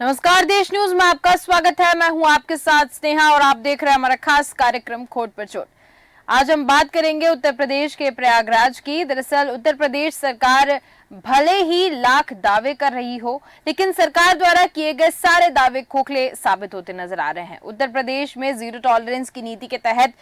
नमस्कार, देश न्यूज में आपका स्वागत है। मैं हूं आपके साथ स्नेहा और आप देख रहे हैं हमारा खास कार्यक्रम खोट पर चोट। आज हम बात करेंगे उत्तर प्रदेश के प्रयागराज की। दरअसल उत्तर प्रदेश सरकार भले ही लाख दावे कर रही हो, लेकिन सरकार द्वारा किए गए सारे दावे खोखले साबित होते नजर आ रहे हैं। उत्तर प्रदेश में जीरो टॉलरेंस की नीति के तहत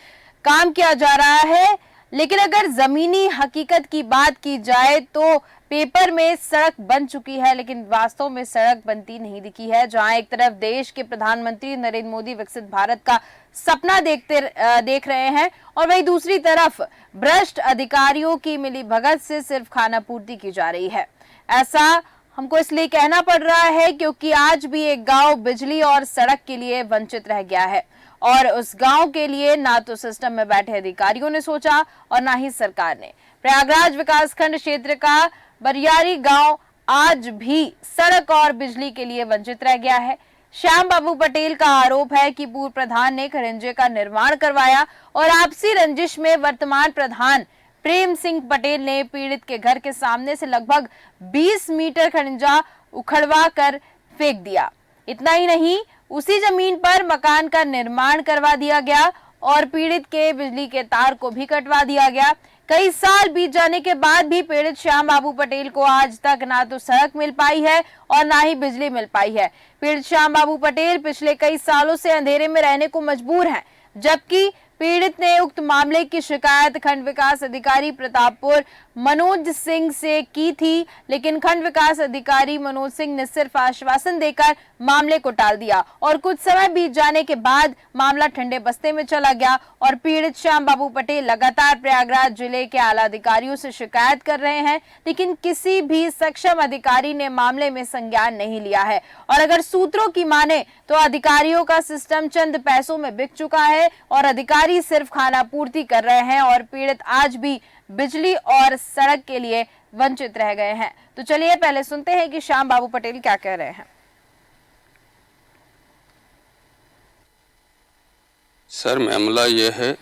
काम किया जा रहा है, लेकिन अगर जमीनी हकीकत की बात की जाए तो पेपर में सड़क बन चुकी है, लेकिन वास्तव में सड़क बनती नहीं दिखी है। जहां एक तरफ देश के प्रधानमंत्री नरेंद्र मोदी विकसित भारत का सपना देख रहे हैं और वहीं दूसरी तरफ भ्रष्ट अधिकारियों की मिलीभगत से सिर्फ खाना पूर्ति की जा रही है। ऐसा हमको इसलिए कहना पड़ रहा है क्योंकि आज भी एक गांव बिजली और सड़क के लिए वंचित रह गया है और उस गांव के लिए ना तो सिस्टम में बैठे अधिकारियों ने सोचा और ना ही सरकार ने। प्रयागराज विकासखंड क्षेत्र का बरियारी गांव आज भी सड़क और बिजली के लिए वंचित रह गया है। श्याम बाबू पटेल का आरोप है कि पूर्व प्रधान ने खड़ंजे का निर्माण करवाया और आपसी रंजिश में वर्तमान प्रधान प्रेम सिंह पटेल ने पीड़ित के घर के सामने से लगभग 20 मीटर खड़ंजा उखड़वा कर फेंक दिया। इतना ही नहीं, उसी जमीन पर मकान का निर्माण करवा दिया गया और पीड़ित के बिजली के तार को भी कटवा दिया गया। कई साल बीत जाने के बाद भी पीड़ित श्याम बाबू पटेल को आज तक ना तो सड़क मिल पाई है और ना ही बिजली मिल पाई है। पीड़ित श्याम बाबू पटेल पिछले कई सालों से अंधेरे में रहने को मजबूर हैं, जबकि पीड़ित ने उक्त मामले की शिकायत खंड विकास अधिकारी प्रतापपुर मनोज सिंह से की थी, लेकिन खंड विकास अधिकारी मनोज सिंह ने सिर्फ आश्वासन देकर मामले को टाल दिया और कुछ समय बीत जाने के बाद मामला ठंडे बस्ते में चला गया और पीड़ित श्याम बाबू पटेल लगातार प्रयागराज जिले के आला अधिकारियों से शिकायत कर रहे हैं, लेकिन किसी भी सक्षम अधिकारी ने मामले में संज्ञान नहीं लिया है। और अगर सूत्रों की माने तो अधिकारियों का सिस्टम चंद पैसों में बिक चुका है और अधिकारी सिर्फ खाना पूर्ति कर रहे हैं और पीड़ित आज भी बिजली और सड़क के लिए वंचित रह गए हैं। तो चलिए पहले सुनते हैं कि श्याम बाबू पटेल क्या कह रहे हैं। सर, मामला ये है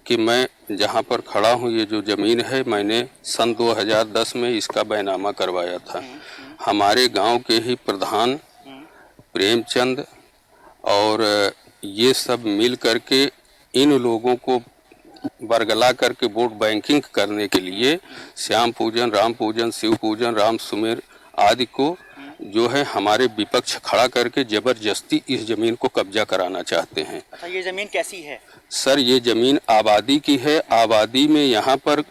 कि मैं जहाँ पर खड़ा हूँ, ये जो ज़मीन है, मैंने सन 2010 में इसका बैनामा करवाया था। हमारे गांव के ही प्रधान प्रेमचंद और ये सब मिल करके इन लोगों को बरगला करके वोट बैंकिंग करने के लिए श्याम पूजन, राम पूजन, शिव पूजन, राम सुमेर आदि को जो है हमारे विपक्ष खड़ा करके जबरदस्ती इस जमीन को कब्जा कराना चाहते हैं। अच्छा, ये जमीन कैसी है? सर, ये जमीन आबादी की है। आबादी में यहाँ पर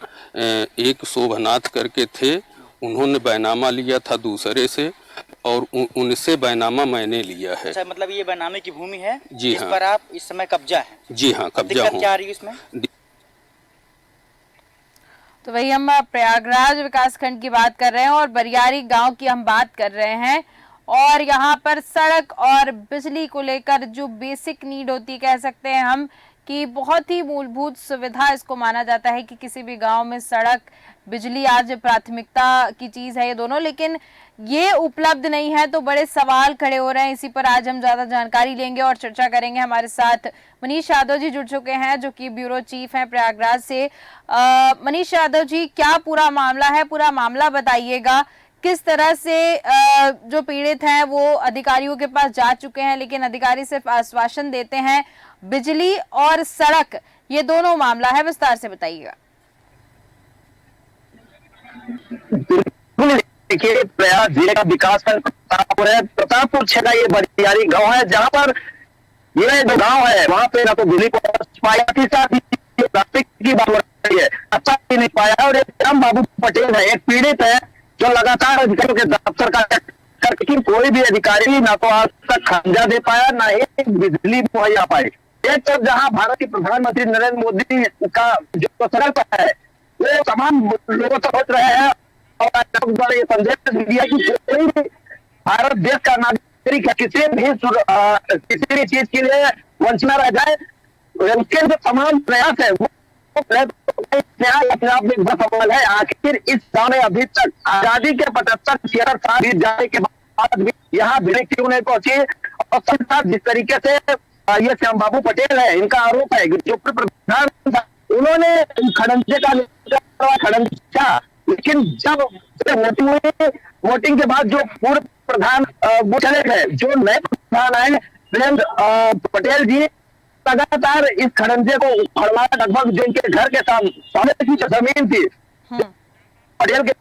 एक शोभनाथ करके थे, उन्होंने बैनामा लिया था दूसरे से और उनसे बैनामा मैंने लिया है। अच्छा, मतलब ये बैनामे की भूमि है? जी हाँ। इस पर आप इस समय कब्जा है? जी हाँ, कब्जा हूँ। क्या आ रही है इसमें? तो वही हम प्रयागराज विकासखंड की बात कर रहे हैं और बरियारी गांव की हम बात कर रहे हैं और यहाँ पर सड़क और बिजली को लेकर जो बेसिक नीड होती कह सकते हैं हम कि बहुत ही मूलभूत सुविधा इसको माना जाता है कि किसी भी गांव में सड़क, बिजली आज प्राथमिकता की चीज है ये दोनों, लेकिन ये उपलब्ध नहीं है तो बड़े सवाल खड़े हो रहे हैं। इसी पर आज हम ज्यादा जानकारी लेंगे और चर्चा करेंगे। हमारे साथ मनीष यादव जी जुड़ चुके हैं जो कि ब्यूरो चीफ हैं प्रयागराज से। मनीष यादव जी, क्या पूरा मामला है? पूरा मामला बताइएगा। किस तरह से जो पीड़ित हैं वो अधिकारियों के पास जा चुके हैं, लेकिन अधिकारी सिर्फ आश्वासन देते हैं। बिजली और सड़क, ये दोनों मामला है, विस्तार से बताइएगा। देखिए, प्रयाग जिले का विकासखंड प्रतापपुर है। प्रतापपुर क्षेत्र का ये बरियारी गांव है, जहां पर ये जो गांव है वहां पे ना तो बिजली को पाया की प्लास्टिक की बात हो रही है, अच्छा ही नहीं पाया। और श्याम बाबू पटेल है, एक पीड़ित है जो लगातार अधिकारियों के दफ्तर का लेकिन कोई भी अधिकारी ना तो आज तक खर्चा दे पाया, ना ही बिजली मुहैया पाई। एक तरफ जहां भारत के प्रधानमंत्री नरेंद्र मोदी का जो सड़क है वो तमाम लोगों तक पहुंच रहे हैं और ये संदेश दिया कि कोई भी भारत देश का नागरिक किसी भी चीज के लिए वंचित न रह जाए, उसके जो तमाम प्रयास है वो अपने आप में बड़ा सवाल है। आखिर इस गांव में अभी तक आजादी के 75-76 साल बीत जाने के बाद भी यहाँ बिजली क्यों नहीं पहुंची? और साथ जिस तरीके से ये श्याम बाबू पटेल है, इनका आरोप है कि जो प्रधान उन्होंने खड़ंजे का खड़ंजा, लेकिन जब होती हुई वोटिंग के बाद जो पूर्व प्रधान वो चले गए, जो नए प्रधान आए वीरेंद्र पटेल जी लगातार इस खड़ंजे को उखड़वाया। लगभग जो इनके घर के सामने की जो जमीन थी पटेल के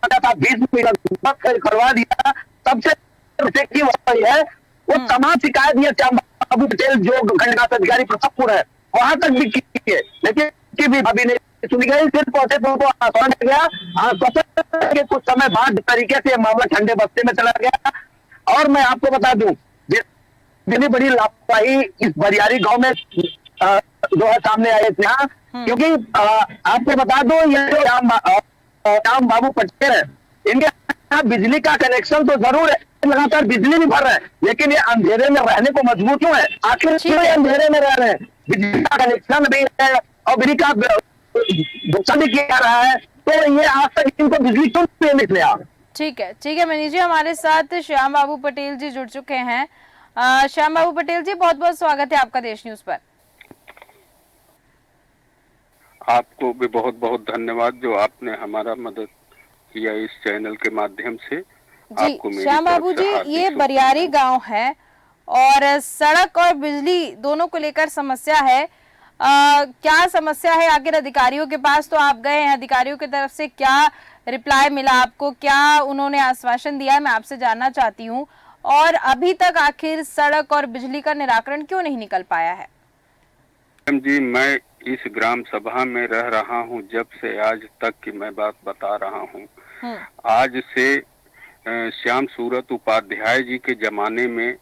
था 20 मीटर करवा दिया। तब से की वही है वो तमाम शिकायत ये श्याम बाबू पटेल जो खंडकास अधिकारी प्रतापपुर है वहां तक भी की है, लेकिन की भी अभी नहीं सुनी गई। सिर्फ और सिर्फ उनको आश्वासन दिया गया, आश्वासन के कुछ समय बाद तरीके से मामला ठंडे बस्ते में चला गया। और मैं आपको बता दूं जितनी बड़ी लापरवाही इस बरियारी गांव में जो है सामने आए थे, क्योंकि आपको बता दो ये जो श्याम बाबू पटेल है इनके यहाँ बिजली का कनेक्शन तो जरूर है, लगातार बिजली भी भर रहे हैं, लेकिन ये अंधेरे में रहने को मजबूर क्यों है? आखिर क्यों अंधेरे में रह रहे हैं? बिजली का कनेक्शन भी है और बिजली का भुगतान भी किया जा रहा है, तो ये आज तक इनको बिजली क्यों नहीं निकले आप? ठीक है मनीष जी, हमारे साथ श्याम बाबू पटेल जी जुड़ चुके हैं। श्याम बाबू पटेल जी, बहुत बहुत स्वागत है आपका देश न्यूज पर। आपको भी बहुत बहुत धन्यवाद जो आपने हमारा मदद किया इस चैनल के माध्यम से। जी श्याम बाबू जी, ये बरियारी गांव है और सड़क और बिजली दोनों को लेकर समस्या है। क्या समस्या है आखिर? अधिकारियों के पास तो आप गए हैं, अधिकारियों की तरफ से क्या रिप्लाई मिला आपको? क्या उन्होंने आश्वासन दिया है, मैं आपसे जानना चाहती हूँ। और अभी तक आखिर सड़क और बिजली का निराकरण क्यों नहीं निकल पाया है? जी, मैं इस ग्राम सभा में रह रहा हूँ जब से आज तक की मैं बात बता रहा हूँ। आज से श्याम सूरत उपाध्याय जी के जमाने में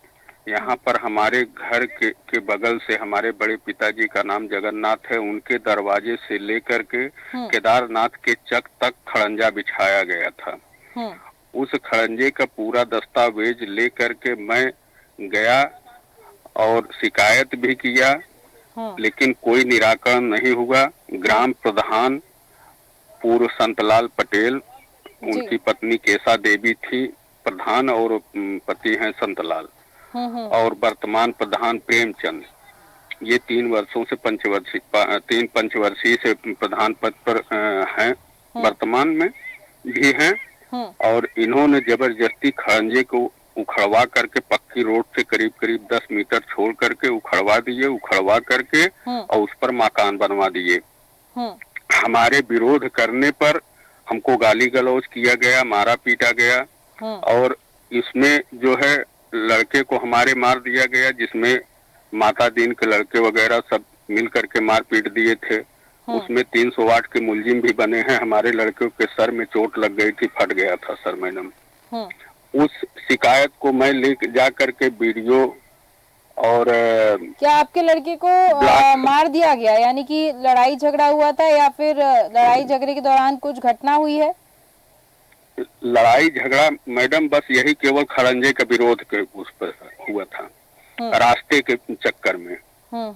यहाँ पर हमारे घर के बगल से हमारे बड़े पिताजी का नाम जगन्नाथ है, उनके दरवाजे से लेकर के केदारनाथ के चक तक खड़ंजा बिछाया गया था। उस खड़ंजे का पूरा दस्तावेज लेकर के मैं गया और शिकायत भी किया, लेकिन कोई निराकरण नहीं हुआ। ग्राम प्रधान पूर्व संतलाल पटेल, उनकी पत्नी केसा देवी थी प्रधान और पति हैं संतलाल, और वर्तमान प्रधान प्रेमचंद, ये 3 वर्षों से पंचवर्षीय से प्रधान पद पर हैं, वर्तमान में भी हैं। और इन्होंने जबरदस्ती खड़ंजे को उखड़वा करके पक्की रोड से करीब करीब 10 मीटर छोड़ करके उखड़वा करके और उस पर मकान बनवा दिए। हमारे विरोध करने पर हमको गाली गलौज किया गया, मारा पीटा गया, और इसमें जो है लड़के को हमारे मार दिया गया, जिसमें माता दीन के लड़के वगैरह सब मिल करके मार पीट दिए थे। उसमें 308 के मुलजिम भी बने हैं। हमारे लड़के के सर में चोट लग गई थी, फट गया था सर मैडम। उस शिकायत को मैं ले जा करके वीडियो और क्या आपके लड़के को मार दिया गया, यानी कि लड़ाई झगड़ा हुआ था या फिर लड़ाई झगड़े के दौरान कुछ घटना हुई है? लड़ाई झगड़ा मैडम बस यही केवल खड़ंजे का विरोध के उस पर हुआ था, रास्ते के चक्कर में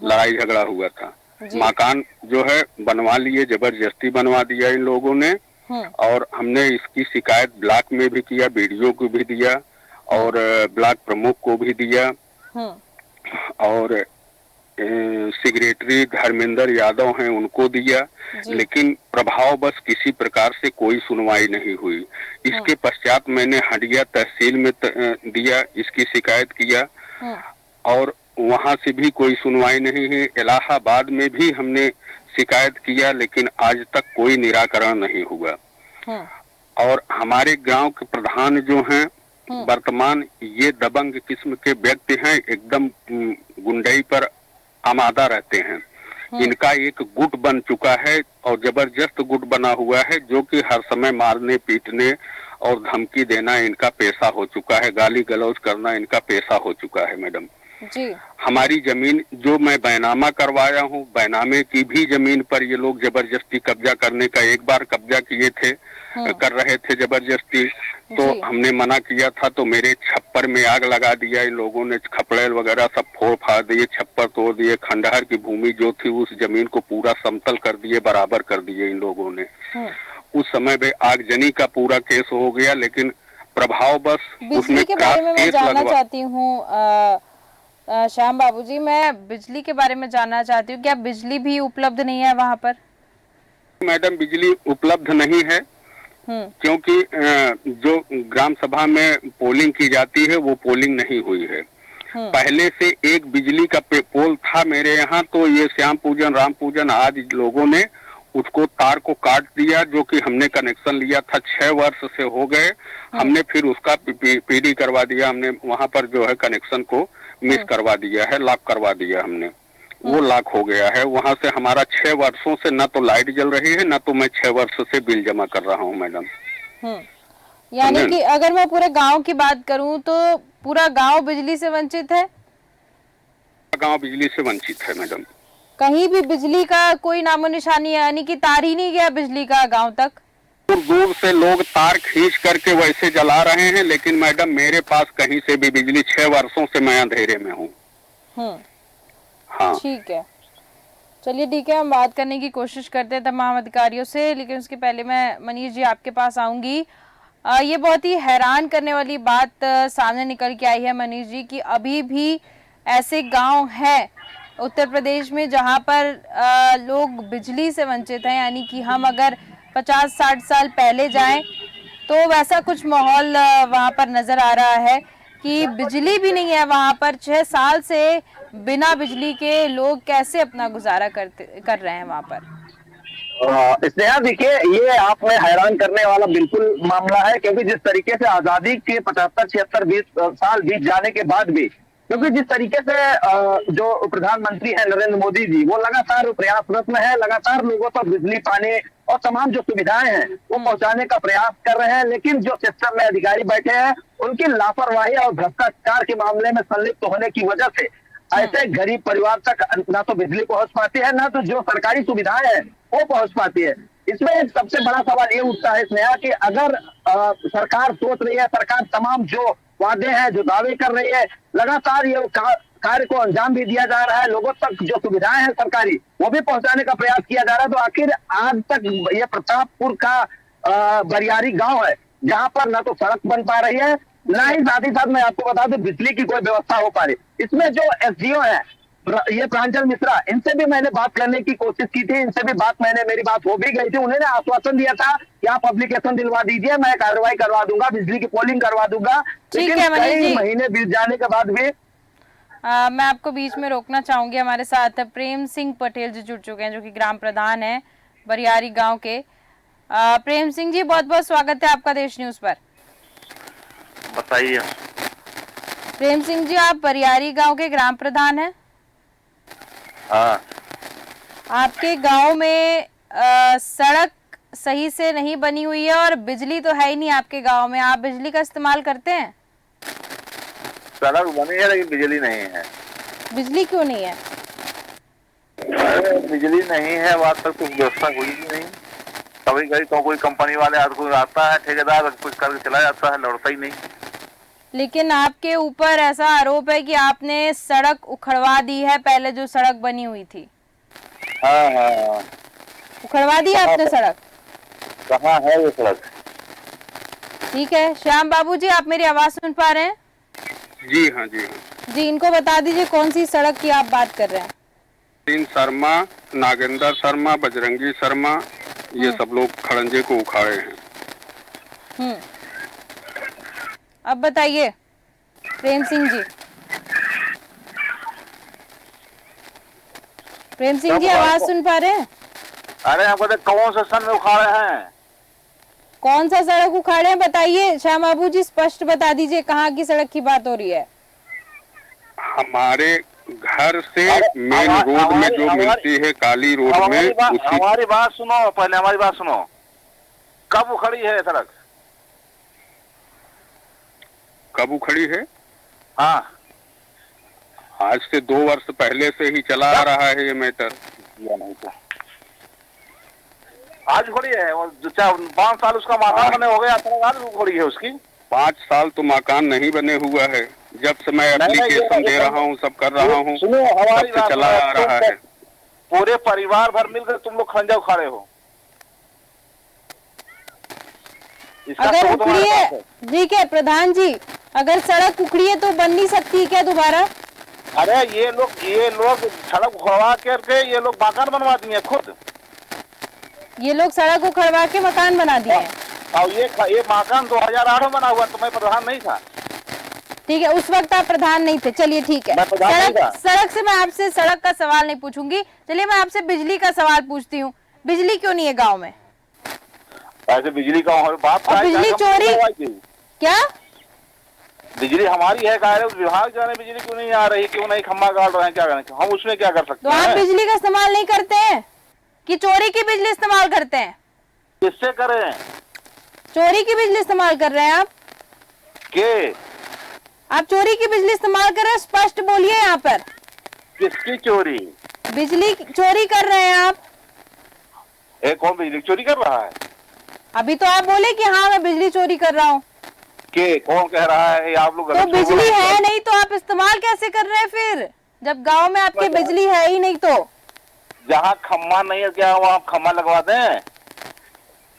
लड़ाई झगड़ा हुआ था। मकान जो है बनवा लिए, जबरदस्ती बनवा दिया इन लोगों ने, और हमने इसकी शिकायत ब्लॉक में भी किया, वीडियो को भी दिया और ब्लॉक प्रमुख को भी दिया, और सेक्रेटरी धर्मेंद्र यादव हैं उनको दिया, लेकिन प्रभाव बस किसी प्रकार से कोई सुनवाई नहीं हुई। इसके पश्चात मैंने हंडिया तहसील में दिया, इसकी शिकायत किया और वहां से भी कोई सुनवाई नहीं है। इलाहाबाद में भी हमने शिकायत किया, लेकिन आज तक कोई निराकरण नहीं हुआ। और हमारे गांव के प्रधान जो हैं वर्तमान ये दबंग किस्म के व्यक्ति हैं, एकदम गुंडई पर आमादा रहते हैं। इनका एक गुट बन चुका है और जबरदस्त गुट बना हुआ है, जो कि हर समय मारने पीटने और धमकी देना इनका पेशा हो चुका है, गाली गलौज करना इनका पेशा हो चुका है मैडम जी। हमारी जमीन जो मैं बैनामा करवाया हूँ, बैनामे की भी जमीन पर ये लोग जबरदस्ती कब्जा करने का एक बार कब्जा किए थे, कर रहे थे जबरदस्ती, तो हमने मना किया था, तो मेरे छप्पर में आग लगा दिया इन लोगों ने, खपड़ेल वगैरह सब फोड़ फाड़ दिए, छप्पर तोड़ दिए, खंडहर की भूमि जो थी उस जमीन को पूरा समतल कर दिए, बराबर कर दिए इन लोगों ने। उस समय में आगजनी का पूरा केस हो गया, लेकिन प्रभाव बस बिजली के बारे में मैं जानना चाहती हूँ श्याम बाबूजी, मैं बिजली के बारे में जानना चाहती हूँ, क्या बिजली भी उपलब्ध नहीं है वहाँ पर? मैडम बिजली उपलब्ध नहीं है, क्योंकि जो ग्राम सभा में पोलिंग की जाती है वो पोलिंग नहीं हुई है। पहले से एक बिजली का पोल था मेरे यहाँ, तो ये श्याम पूजन राम पूजन आज लोगों ने उसको तार को काट दिया, जो कि हमने कनेक्शन लिया था 6 वर्ष से हो गए। हमने फिर उसका पीडी करवा दिया, हमने वहां पर जो है कनेक्शन को मिस करवा दिया है, लॉक करवा दिया हमने, वो लॉक हो गया है। वहां से हमारा 6 वर्षों से न तो लाइट जल रही है, न तो मैं 6 वर्ष से बिल जमा कर रहा हूँ मैडम। यानी कि अगर मैं पूरे गांव की बात करूं तो पूरा गांव बिजली से वंचित है? गांव बिजली से वंचित है मैडम। कहीं भी बिजली का कोई नामो निशानी है, यानी कि तार ही नहीं गया बिजली का गांव तक? दूर दूर से लोग तार खींच करके वैसे जला रहे हैं, लेकिन मैडम मेरे पास कहीं से भी बिजली 6 वर्षों से मैं अंधेरे में हूँ। हाँ ठीक है, चलिए ठीक है, हम बात करने की कोशिश करते हैं तमाम अधिकारियों से, लेकिन उसके पहले मैं मनीष जी आपके पास आऊंगी। ये बहुत ही हैरान करने वाली बात सामने निकल के आई है मनीष जी कि अभी भी ऐसे गांव हैं उत्तर प्रदेश में जहां पर लोग बिजली से वंचित हैं। यानी कि हम अगर 50-60 साल पहले जाएं तो वैसा कुछ माहौल वहां पर नजर आ रहा है कि बिजली भी नहीं है वहां पर। 6 साल से बिना बिजली के लोग कैसे अपना गुजारा कर रहे हैं वहां पर। स्नेहा देखिए, ये आप में हैरान करने वाला बिल्कुल मामला है, क्योंकि जिस तरीके से आजादी के 75-76 साल बीत जाने के बाद भी, क्योंकि जिस तरीके से जो प्रधानमंत्री है नरेंद्र मोदी जी, वो लगातार प्रयासरत में है, लगातार लोगों तक बिजली पानी और तमाम जो सुविधाएं हैं वो पहुंचाने का प्रयास कर रहे हैं। लेकिन जो सिस्टम में अधिकारी बैठे हैं उनकी लापरवाही और भ्रष्टाचार के मामले में संलिप्त होने की वजह से ऐसे गरीब परिवार तक ना तो बिजली पहुंच पाती है, ना तो जो सरकारी सुविधाएं हैं वो पहुंच पाती है। इसमें एक सबसे बड़ा सवाल ये उठता है स्नेहा कि अगर सरकार सोच रही है, सरकार तमाम जो वादे हैं, जो दावे कर रही है, लगातार ये कार्य को अंजाम भी दिया जा रहा है, लोगों तक जो सुविधाएं हैं सरकारी वो भी पहुंचाने का प्रयास किया जा रहा है, तो आखिर आज तक ये प्रतापपुर का बरियारी गांव है जहां पर ना तो सड़क बन पा रही है, ना ही साथ मैं आपको बता दूं बिजली की कोई व्यवस्था हो पा रही। इसमें जो एसडीओ है ये प्रांजल मिश्रा, इनसे भी मैंने बात करने की कोशिश की थी, इनसे भी मेरी बात हो भी गई थी। उन्होंने आश्वासन दिया था कि आप एप्लीकेशन दिलवा दीजिए, मैं कार्रवाई करवा दूंगा, बिजली की पोलिंग करवा दूंगा। लेकिन कई महीने बीत जाने के बाद भी मैं आपको बीच में रोकना चाहूंगी। हमारे साथ प्रेम सिंह पटेल जी जुड़ चुके हैं, जो कि ग्राम प्रधान है बरियारी गांव के। प्रेम सिंह जी, बहुत बहुत स्वागत है आपका देश न्यूज पर। बताइए। प्रेम सिंह जी, आप बरियारी गांव के ग्राम प्रधान हैं? हाँ। आपके गांव में सड़क सही से नहीं बनी हुई है और बिजली तो है ही नहीं आपके गांव में। आप बिजली का इस्तेमाल करते हैं? सड़क बनी है लेकिन बिजली नहीं है। बिजली क्यों नहीं है? बिजली नहीं है, बात तक कुछ व्यवस्था हुई ही नहीं। कभी कभी तो कोई कंपनी वाले कोई आता है, ठेकेदार कुछ करके चला जाता है, लौटता ही नहीं। लेकिन आपके ऊपर ऐसा आरोप है कि आपने सड़क उखड़वा दी है, पहले जो सड़क बनी हुई थी। हाँ। उखड़वा दी आपने सड़क? कहाँ है वो सड़क? ठीक है, श्याम बाबू जी, आप मेरी आवाज सुन पा रहे हैं? जी हाँ, जी हाँ जी, इनको बता दीजिए कौन सी सड़क की आप बात कर रहे हैं। तीन शर्मा, नागेंद्र शर्मा, बजरंगी शर्मा, ये सब लोग खड़ंजे को उखाड़े हैं। अब बताइए प्रेम सिंह जी। प्रेम सिंह जी, आवाज सुन पा रहे हैं? अरे हम कहते कौन सा सन में उखाड़े हैं? कौन सा सड़क उखाड़े हैं बताइए श्याम बाबू जी, स्पष्ट बता दीजिए कहाँ की सड़क की बात हो रही है। हमारे घर से मेन रोड में जो मिलती है काली रोड में, हमारी बात सुनो, पहले हमारी बात सुनो। कब उखड़ी है सड़क? कब उखड़ी है? हाँ, आज से 2 वर्ष पहले से ही चला आ रहा है ये मैटर। आज उखड़ी है, और 5 साल उसका मकान बने हो गया, आज उखड़ी है उसकी। 5 साल तो मकान नहीं बने हुआ है, जब से मैं एप्लीकेशन दे रहा हूँ, सब कर रहा हूँ, तब से चला आ रहा है। पूरे परिवार भर मिलकर तुम लोग खंजा उखाड़े हो। अगर उखड़ी है, ठीक है प्रधान जी, अगर सड़क उखड़ी है तो बन नहीं सकती क्या दोबारा? अरे ये लोग सड़क उखड़वा करके ये लोग मकान बनवा दिए खुद। ये लोग सड़क उखड़वा के मकान बना दिए हैं? और ये मकान 2008 में बना हुआ, तो मैं प्रधान नहीं था। ठीक है, उस वक्त आप प्रधान नहीं थे, चलिए ठीक है। मैं प्रधान नहीं था। सड़क से मैं आपसे सड़क का सवाल नहीं पूछूंगी, चलिए मैं आपसे बिजली का सवाल पूछती हूँ। बिजली क्यों नहीं है गाँव में? ऐसे बिजली का बात और बिजली चोरी क्या? बिजली हमारी है, कार्य विभाग जाने बिजली क्यों नहीं आ रही, क्यों नहीं खम्भा गाड़ रहे हैं, क्या करें हम उसमें, क्या कर सकते तो हैं? आप बिजली का इस्तेमाल नहीं करते हैं कि चोरी की बिजली इस्तेमाल करते हैं? किससे करें? चोरी की बिजली इस्तेमाल कर रहे हैं आप? के आप चोरी की बिजली इस्तेमाल कर रहे हैं, स्पष्ट बोलिए यहाँ पर। किसकी चोरी? बिजली चोरी कर रहे हैं आप? कौन बिजली चोरी कर रहा है? अभी तो आप बोले कि हाँ मैं बिजली चोरी कर रहा हूँ। के कौन कह रहा है? ये आप लोग तो बिजली है नहीं तो आप इस्तेमाल कैसे कर रहे हैं फिर, जब गांव में आपके बिजली है ही नहीं तो? जहाँ खम्मा नहीं है, क्या वहाँ खम्मा लगवा दें?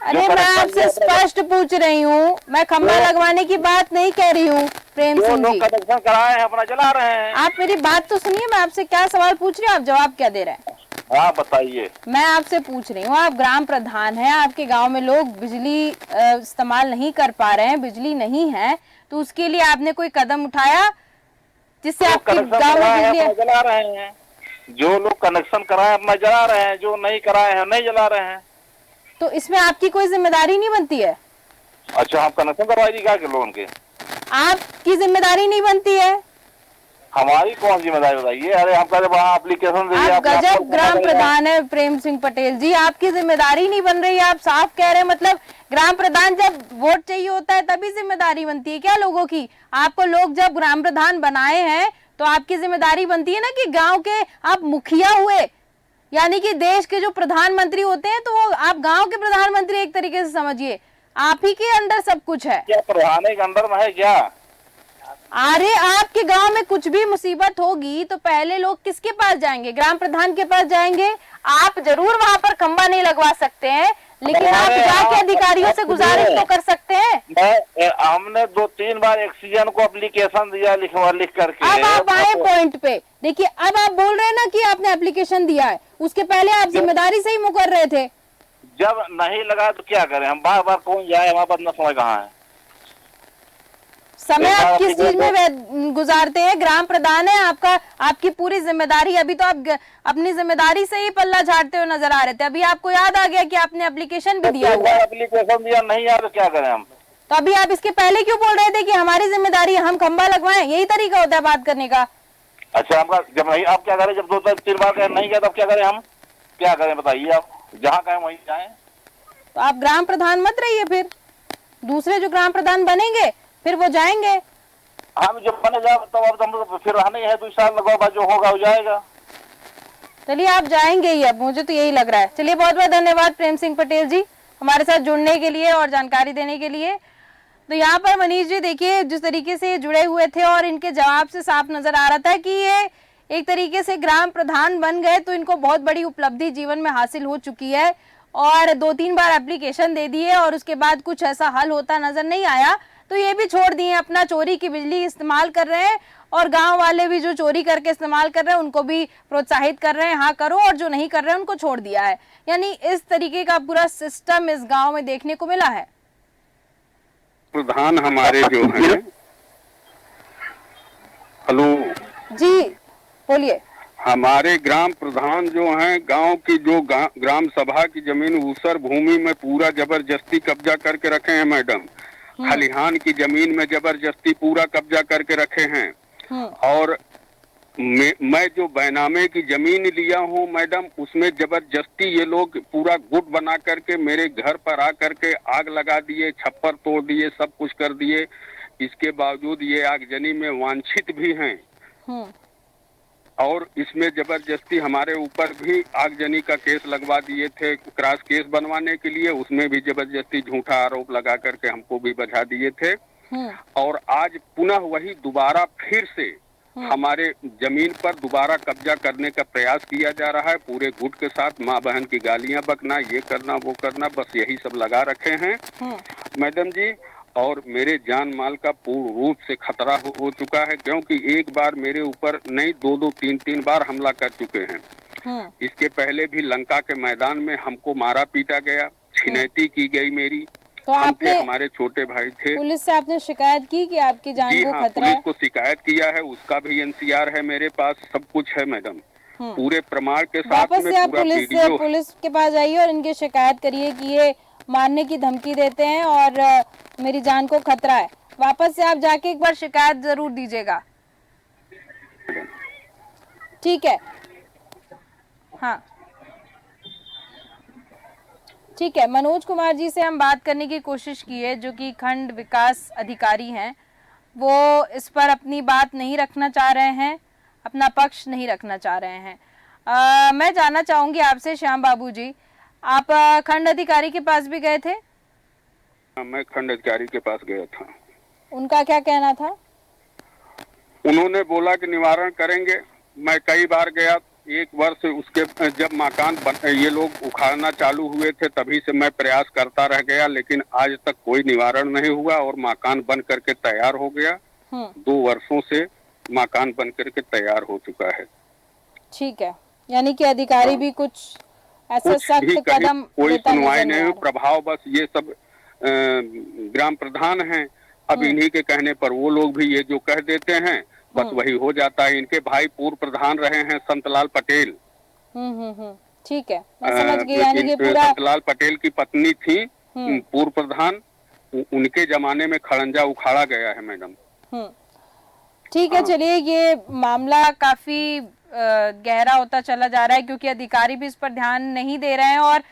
अरे मैं आपसे स्पष्ट पूछ रही हूँ, मैं खम्भा लगवाने की बात नहीं कह रही हूँ प्रेम जो सिंह लोग जी। कनेक्शन कराए हैं अपना चला रहे हैं। आप मेरी बात तो सुनिए, मैं आपसे क्या सवाल पूछ रही हूँ, आप जवाब क्या दे रहे हैं? हाँ बताइए। मैं आपसे पूछ रही हूँ, आप ग्राम प्रधान हैं, आपके गांव में लोग बिजली इस्तेमाल नहीं कर पा रहे हैं, बिजली नहीं है, तो उसके लिए आपने कोई कदम उठाया जिससे आपके गांव में बिजली जला रहे हैं? जो लोग कनेक्शन कराए अपना जला रहे हैं, जो नहीं कराए हैं नहीं जला रहे हैं। तो इसमें आपकी कोई जिम्मेदारी नहीं बनती है? अच्छा, हम कनेक्शन करवाएगी क्या के लोगों के? आपकी जिम्मेदारी नहीं बनती है? हमारी कौन जिम्मेदारी बताइए? अरे हम कहते वहाँ एप्लीकेशन दीजिए। आप गजब ग्राम प्रधान है प्रेम सिंह पटेल जी, आपकी जिम्मेदारी नहीं बन रही है, आप साफ कह रहे हैं। मतलब ग्राम प्रधान जब वोट चाहिए होता है तभी जिम्मेदारी बनती है क्या लोगों की? आपको लोग जब ग्राम प्रधान बनाए हैं तो आपकी जिम्मेदारी बनती है ना कि गांव के आप मुखिया हुए, यानी कि देश के जो प्रधानमंत्री होते हैं, तो वो आप गांव के प्रधानमंत्री एक तरीके से समझिए, आप ही के अंदर सब कुछ है। क्या प्रधान के अंदर में है क्या? अरे आपके गांव में कुछ भी मुसीबत होगी तो पहले लोग किसके पास जाएंगे? ग्राम प्रधान के पास जाएंगे। आप जरूर वहां पर खंबा नहीं लगवा सकते हैं, लेकिन आप जाके अधिकारियों से गुजारिश तो कर सकते हैं। हमने 2-3 बार एक्सीजन को एप्लीकेशन दिया लिख करके। अब आप आए पॉइंट पे, देखिए अब आप बोल रहे हैं ना कि आपने एप्लीकेशन दिया है, उसके पहले आप जिम्मेदारी से ही मुकर रहे थे। जब नहीं लगा तो क्या करें हम? बार बार कौन जाए? हमारे पास अपना समय कहाँ है? समय आप किस चीज में गुजारते हैं? ग्राम प्रधान है आपका, आपकी पूरी जिम्मेदारी, अभी तो आप अपनी जिम्मेदारी से ही पल्ला झाड़ते हुए नजर आ रहे थे। अभी आपको याद आ गया कि आपने एप्लीकेशन भी दिया हुआ है। एप्लीकेशन दिया नहीं यार, तो क्या करें हम? तो अभी आप इसके पहले क्यों बोल रहे थे कि हमारी जिम्मेदारी है, हम खंबा लगवाएं? यही तरीका होता है बात करने का। अच्छा, हमका जब नहीं, आप क्या करें? जब 2-3 बार नहीं गया तब क्या करें हम? क्या करें बताइए? आप जहाँ कहें वहीं जाएं। तो आप ग्राम प्रधान मत रहिए, फिर दूसरे जो ग्राम प्रधान बनेंगे फिर वो जाएंगे। हम जब बने जाए तो अब हम फिर रहने है 2 साल लगवा, जो होगा हो जाएगा। चलिए आप जाएंगे ही, अब मुझे तो यही लग रहा है। चलिए बहुत बहुत धन्यवाद प्रेम सिंह पटेल जी हमारे साथ जुड़ने के लिए और जानकारी देने के लिए। तो यहाँ पर मनीष जी देखिए जिस तरीके से जुड़े हुए थे और इनके जवाब से साफ नजर आ रहा था कि ये एक तरीके से ग्राम प्रधान बन गए तो इनको बहुत बड़ी उपलब्धि जीवन में हासिल हो चुकी है, और 2-3 बार एप्लीकेशन दे दिए और उसके बाद कुछ ऐसा हल होता नजर नहीं आया, तो ये भी छोड़ दिए, अपना चोरी की बिजली इस्तेमाल कर रहे हैं। और गांव वाले भी जो चोरी करके इस्तेमाल कर रहे हैं उनको भी प्रोत्साहित कर रहे हैं, हाँ करो, और जो नहीं कर रहे हैं उनको छोड़ दिया है। यानी इस तरीके का पूरा सिस्टम इस गांव में देखने को मिला है। प्रधान हमारे जो हैं, हेलो जी बोलिए। हमारे ग्राम प्रधान जो हैं, गांव की जो ग्राम सभा की जमीन ऊसर भूमि में पूरा जबरदस्ती कब्जा करके रखे हैं मैडम। खलिहान की जमीन में जबरदस्ती पूरा कब्जा करके रखे हैं। और मैं जो बैनामे की जमीन लिया हूँ मैडम, उसमें जबरदस्ती ये लोग पूरा गुट बना करके मेरे घर पर आ करके आग लगा दिए, छप्पर तोड़ दिए, सब कुछ कर दिए। इसके बावजूद ये आगजनी में वांछित भी हैं। और इसमें जबरदस्ती हमारे ऊपर भी आगजनी का केस लगवा दिए थे, क्रॉस केस बनवाने के लिए, उसमें भी जबरदस्ती झूठा आरोप लगा करके हमको भी बचा दिए थे। और आज पुनः वही दोबारा फिर से हमारे जमीन पर दोबारा कब्जा करने का प्रयास किया जा रहा है, पूरे गुट के साथ। माँ बहन की गालियां बकना, ये करना वो करना, बस यही सब लगा रखे हैं मैडम जी। और मेरे जान माल का पूर्ण रूप से खतरा हो चुका है, क्योंकि एक बार मेरे ऊपर नहीं 2-2, 3-3 बार हमला कर चुके हैं। इसके पहले भी लंका के मैदान में हमको मारा पीटा गया, छिनैती की गई मेरी, तो हम थे, आपने हमारे छोटे भाई थे। पुलिस से आपने शिकायत की कि आपकी जान जी को हाँ, खतरा है? पुलिस को शिकायत किया है, उसका भी एनसीआर है मेरे पास, सब कुछ है मैडम, पूरे प्रमाण के साथ वापस में से आप पूरा वीडियो। पुलिस के पास जाइए और इनकी शिकायत करिए कि ये मारने की धमकी देते हैं और मेरी जान को खतरा है। वापस से आप जाके एक बार शिकायत जरूर दीजिएगा, ठीक है? हाँ ठीक है। मनोज कुमार जी से हम बात करने की कोशिश की है, जो कि खंड विकास अधिकारी हैं। वो इस पर अपनी बात नहीं रखना चाह रहे हैं, अपना पक्ष नहीं रखना चाह रहे हैं। मैं जानना चाहूंगी आपसे श्याम बाबू जी, आप खंड अधिकारी के पास भी गए थे? मैं खंड अधिकारी के पास गया था। उनका क्या कहना था? उन्होंने बोला कि निवारण करेंगे। मैं कई बार गया, एक वर्ष उसके जब मकान ये लोग उखाड़ना चालू हुए थे तभी से मैं प्रयास करता रह गया, लेकिन आज तक कोई निवारण नहीं हुआ और मकान बन करके तैयार हो गया। 2 वर्षों से मकान बन करके तैयार हो चुका है। ठीक है, यानी कि अधिकारी भी कुछ ऐसा सख्त कदम कोई लेता सुनवाई नजर नहीं आ हुई। रहा। प्रभाव बस ये सब ग्राम प्रधान हैं, अब इन्हीं के कहने पर वो लोग भी ये जो कह देते हैं बस वही हो जाता है। इनके भाई पूर्व प्रधान रहे हैं संतलाल पटेल। ठीक है, मैं समझ गई। यानी कि पूरा संतलाल पटेल की पत्नी थी पूर्व प्रधान, उनके जमाने में खड़ंजा उखाड़ा गया है मैडम। ठीक है, चलिए ये मामला काफी गहरा होता चला जा रहा है, क्योंकि अधिकारी भी इस पर ध्यान नहीं दे रहे हैं और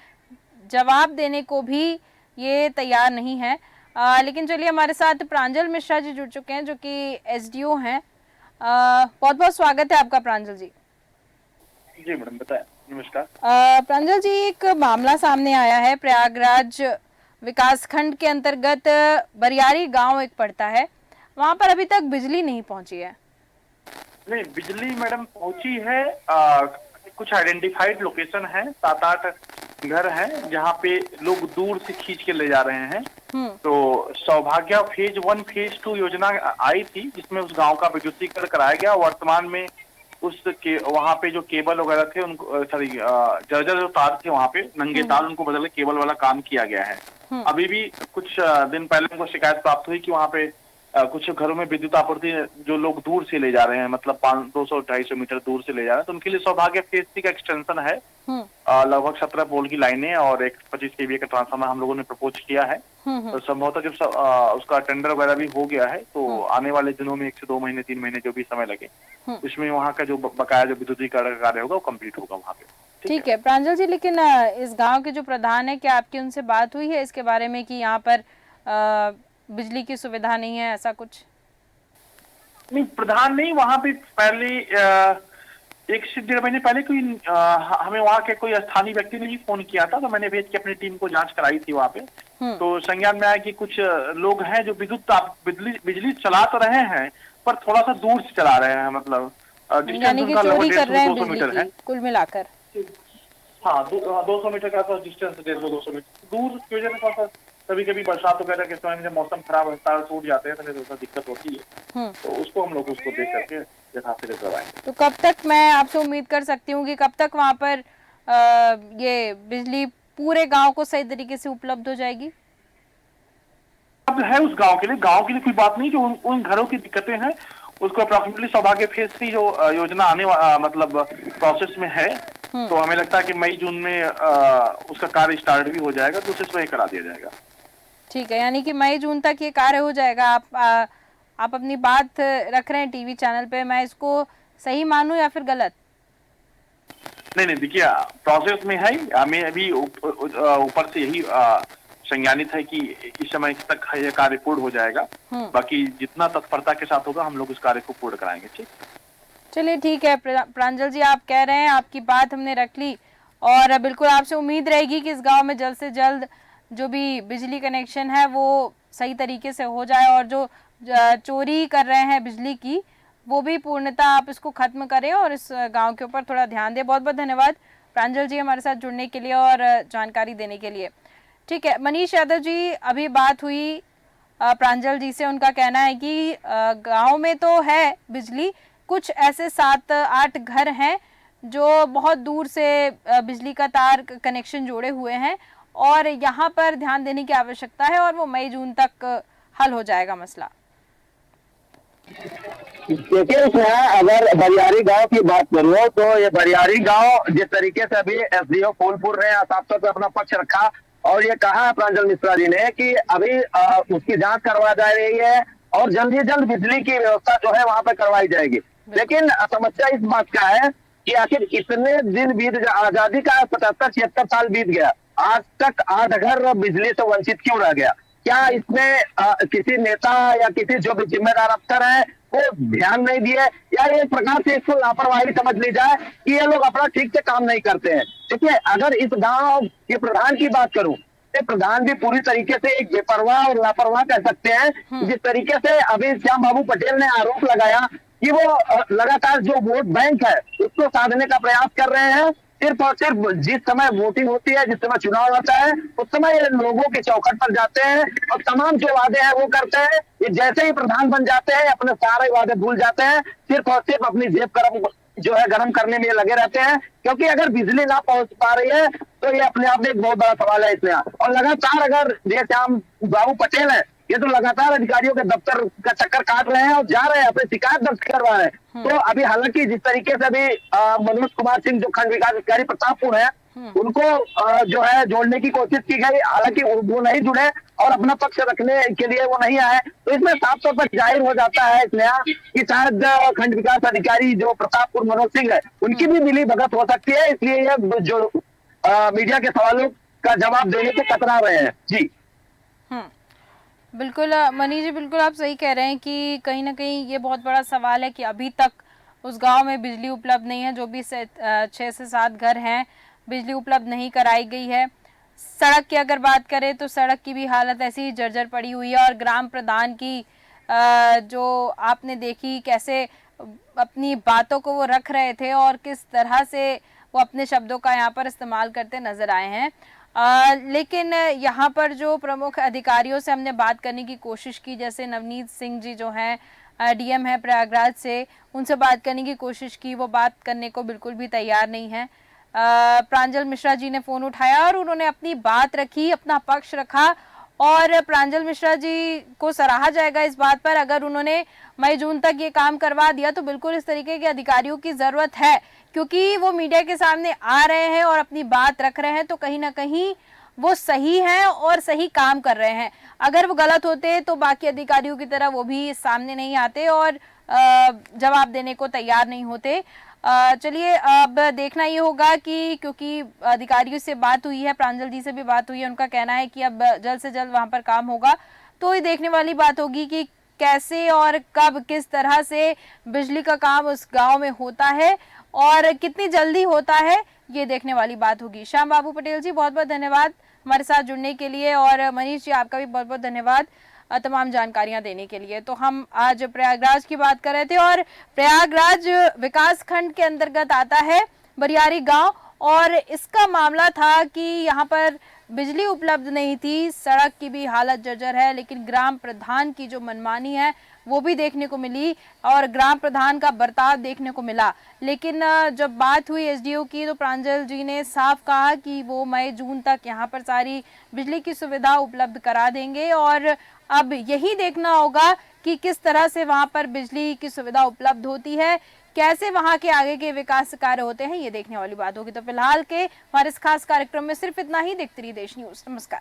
जवाब देने को भी ये तैयार नहीं है। लेकिन चलिए, हमारे साथ प्रांजल मिश्रा जी जुड़ चुके हैं, जो कि एसडीओ हैं। बहुत बहुत स्वागत है आपका प्रांजल जी। जी मैडम, बताएं। नमस्कार। प्रांजल जी, एक मामला सामने आया है। प्रयागराज विकास खंड के अंतर्गत बरियारी गांव एक पड़ता है, वहां पर अभी तक बिजली नहीं पहुंची है। नहीं, बिजली मैडम पहुंची है। कुछ आइडेंटिफाइड लोकेशन है, 7-8 घर हैं जहाँ पे लोग दूर से खींच के ले जा रहे हैं। तो सौभाग्य फेज 1 फेज 2 योजना आई थी, जिसमें उस गांव का विद्युतीकरण कराया गया। वर्तमान में वहाँ पे जो केबल वगैरह थे, उनको जर्जर जो तार थे वहाँ पे नंगे तार, उनको बदल के केबल वाला काम किया गया है। अभी भी कुछ दिन पहले उनको शिकायत प्राप्त हुई कि वहाँ पे कुछ घरों में विद्युत आपूर्ति जो लोग दूर से ले जा रहे हैं, मतलब 200-250 मीटर दूर से ले जा रहे हैं, तो उनके लिए सौभाग्य फेज 3 का एक्सटेंशन है। लगभग 17 पोल की लाइनें और एक 25 kVA का ट्रांसफार्मर हम लोगों ने प्रपोज किया है। तो संभवतः जब उसका टेंडर वगैरह भी हो गया है, तो आने वाले दिनों में 1 से 2 महीने 3 महीने जो भी समय लगे, उसमें वहाँ का जो बकाया जो विद्युतीकरण कार्य होगा वो कंप्लीट होगा वहाँ पे। ठीक है प्रांजल जी, लेकिन इस गांव के जो प्रधान है, क्या आपकी उनसे बात हुई है इसके बारे में कि यहाँ पर बिजली की सुविधा नहीं है, ऐसा कुछ? नहीं, प्रधान नहीं, वहाँ पे पहले 1 से 1.5 महीने पहले कोई हमें वहाँ के कोई स्थानीय व्यक्ति ने ही फोन किया था, तो मैंने भेज के अपनी टीम को जांच कराई थी वहाँ पे। तो संज्ञान में आया कि कुछ लोग हैं जो बिजली चला तो रहे हैं, पर थोड़ा सा दूर से चला रहे हैं, मतलब यानी कि चोरी कर रहे हैं बिजली की, कुल मिलाकर। हाँ, 200 मीटर का तो डिस्टेंस, 150-200 मीटर दूर की वजह से थोड़ा सा कभी कभी बरसात वगैरह के समय में जब मौसम खराब होता है, टूट जाते हैं, तो थोड़ा दिक्कत होती है। तो उसको हम लोग उसको देख करके यथाशीघ्र करवाएंगे। तो कब तक मैं आपसे उम्मीद कर सकती हूँ कि कब तक वहाँ पर ये बिजली पूरे गांव को सही तरीके से उपलब्ध हो जाएगी? अब है उस गांव के लिए कोई बात नहीं, जो उन घरों की दिक्कतें हैं उसको अप्रोक्सीमेटली सौभाग्य फेज 3 जो योजना आने मतलब प्रोसेस में है, तो हमें लगता है कि मई जून में उसका कार्य स्टार्ट भी हो जाएगा, तो उसे करा दिया जाएगा। ठीक है, यानी कि मई जून तक ये कार्य हो जाएगा। आप अपनी बात रख रहे हैं टीवी चैनल पे, मैं इसको सही मानूं या फिर गलत? नहीं, देखिए प्रोसेस में है, हमें अभी ऊपर से यही संज्ञानित है कि इस समय तक यह कार्य पूर्ण हो जाएगा। बाकी जितना तत्परता के साथ होगा हम लोग उस कार्य को पूर्ण कराएंगे। ठीक, चलिए ठीक है प्रांजल जी, आप कह रहे हैं, आपकी बात हमने रख ली और बिल्कुल आपसे उम्मीद रहेगी कि इस गांव में जल्द से जल्द जो भी बिजली कनेक्शन है वो सही तरीके से हो जाए और जो चोरी कर रहे हैं बिजली की वो भी पूर्णतः आप इसको खत्म करें और इस गांव के ऊपर थोड़ा ध्यान दें। बहुत बहुत धन्यवाद प्रांजल जी हमारे साथ जुड़ने के लिए और जानकारी देने के लिए। ठीक है, मनीष यादव जी, अभी बात हुई प्रांजल जी से, उनका कहना है कि गांव में तो है बिजली, कुछ ऐसे 7-8 घर हैं जो बहुत दूर से बिजली का तार कनेक्शन जोड़े हुए हैं और यहाँ पर ध्यान देने की आवश्यकता है और वो मई जून तक हल हो जाएगा मसला? देखिए, अगर बरियारी गांव की बात करूं तो ये बरियारी गांव जिस तरीके से अभी एसडीओ फूलपुर ने साफ तौर पर अपना पक्ष रखा और ये कहा है प्रांजल मिश्रा जी ने कि अभी उसकी जांच करवा जा रही है और जल्द ही जल्द बिजली की व्यवस्था जो है वहां पर करवाई जाएगी। लेकिन समस्या इस बात का है कि आखिर इतने दिन बीत, आजादी का 75-76 साल बीत गया, आज तक 8 घर बिजली से वंचित क्यों रह गया? क्या इसमें किसी नेता या किसी जो भी जिम्मेदार अफसर है वो ध्यान नहीं दिए, या एक प्रकार से इसको लापरवाही समझ ली जाए कि ये लोग अपना ठीक से काम नहीं करते हैं? देखिए, अगर इस गांव के प्रधान की बात करूं तो प्रधान भी पूरी तरीके से एक बेपरवाह और लापरवाह कह सकते हैं। जिस तरीके से अभी श्याम बाबू पटेल ने आरोप लगाया कि वो लगातार जो वोट बैंक है उसको साधने का प्रयास कर रहे हैं, सिर्फ और सिर्फ जिस समय वोटिंग होती है, जिस समय चुनाव होता है, उस समय ये लोगों के चौखट पर जाते हैं और तमाम जो वादे हैं वो करते हैं। ये जैसे ही प्रधान बन जाते हैं अपने सारे वादे भूल जाते हैं, सिर्फ और सिर्फ अपनी जेब जो है गर्म करने में लगे रहते हैं। क्योंकि अगर बिजली ना पहुंच पा रही है तो ये अपने आप में एक बहुत बड़ा सवाल है इसमें। और लगातार अगर ये श्याम बाबू पटेल है, ये तो लगातार अधिकारियों के दफ्तर का चक्कर काट रहे हैं और जा रहे हैं, अपनी शिकायत दर्ज करवा रहे हैं। तो अभी हालांकि जिस तरीके से अभी मनोज कुमार सिंह जो खंड विकास अधिकारी प्रतापपुर है, उनको जो है जोड़ने की कोशिश की गई, हालांकि वो नहीं जुड़े और अपना पक्ष रखने के लिए वो नहीं आए। तो इसमें साफ तौर पर जाहिर हो जाता है इसमें कि शायद खंड विकास अधिकारी जो प्रतापपुर मनोज सिंह है उनकी भी मिली भगत हो सकती है, इसलिए ये जो मीडिया के सवालों का जवाब देने से कतरा रहे हैं। जी बिल्कुल मनीष जी, बिल्कुल आप सही कह रहे हैं कि कहीं ना कहीं ये बहुत बड़ा सवाल है कि अभी तक उस गांव में बिजली उपलब्ध नहीं है। जो भी 6 से 7 घर हैं, बिजली उपलब्ध नहीं कराई गई है। सड़क की अगर बात करें तो सड़क की भी हालत ऐसी ही जर्जर पड़ी हुई है और ग्राम प्रधान की जो आपने देखी कैसे अपनी बातों को वो रख रहे थे और किस तरह से वो अपने शब्दों का यहाँ पर इस्तेमाल करते नजर आए हैं। लेकिन यहाँ पर जो प्रमुख अधिकारियों से हमने बात करने की कोशिश की, जैसे नवनीत सिंह जी जो हैं डीएम है प्रयागराज से, उनसे बात करने की कोशिश की, वो बात करने को बिल्कुल भी तैयार नहीं है। प्रांजल मिश्रा जी ने फोन उठाया और उन्होंने अपनी बात रखी, अपना पक्ष रखा और प्रांजल मिश्रा जी को सराहा जाएगा इस बात पर। अगर उन्होंने मई जून तक ये काम करवा दिया तो बिल्कुल इस तरीके के अधिकारियों की जरूरत है, क्योंकि वो मीडिया के सामने आ रहे हैं और अपनी बात रख रहे हैं तो कहीं ना कहीं वो सही हैं और सही काम कर रहे हैं। अगर वो गलत होते तो बाकी अधिकारियों की तरह वो भी सामने नहीं आते और जवाब देने को तैयार नहीं होते। चलिए अब देखना ये होगा कि क्योंकि अधिकारियों से बात हुई है, प्रांजल जी से भी बात हुई है, उनका कहना है कि अब जल्द से जल्द वहां पर काम होगा। तो ये देखने वाली बात होगी कि कैसे और कब किस तरह से बिजली का काम उस गांव में होता है और कितनी जल्दी होता है, ये देखने वाली बात होगी। श्याम बाबू पटेल जी, बहुत बहुत धन्यवाद हमारे साथ जुड़ने के लिए और मनीष जी आपका भी बहुत बहुत धन्यवाद तमाम जानकारियां देने के लिए। तो हम आज प्रयागराज की बात कर रहे थे और प्रयागराज विकास खंड के अंतर्गत आता है बरियारी गांव और इसका मामला था कि यहाँ पर बिजली उपलब्ध नहीं थी, सड़क की भी हालत जर्जर है, लेकिन ग्राम प्रधान की जो मनमानी है वो भी देखने को मिली और ग्राम प्रधान का बर्ताव देखने को मिला। लेकिन जब बात हुई एसडीओ की तो प्रांजल जी ने साफ कहा कि वो मई जून तक यहाँ पर सारी बिजली की सुविधा उपलब्ध करा देंगे और अब यही देखना होगा कि किस तरह से वहां पर बिजली की सुविधा उपलब्ध होती है, कैसे वहां के आगे के विकास कार्य होते हैं, ये देखने वाली बात होगी। तो फिलहाल के हमारे इस खास कार्यक्रम में सिर्फ इतना ही। देखते रहिए देश न्यूज। नमस्कार।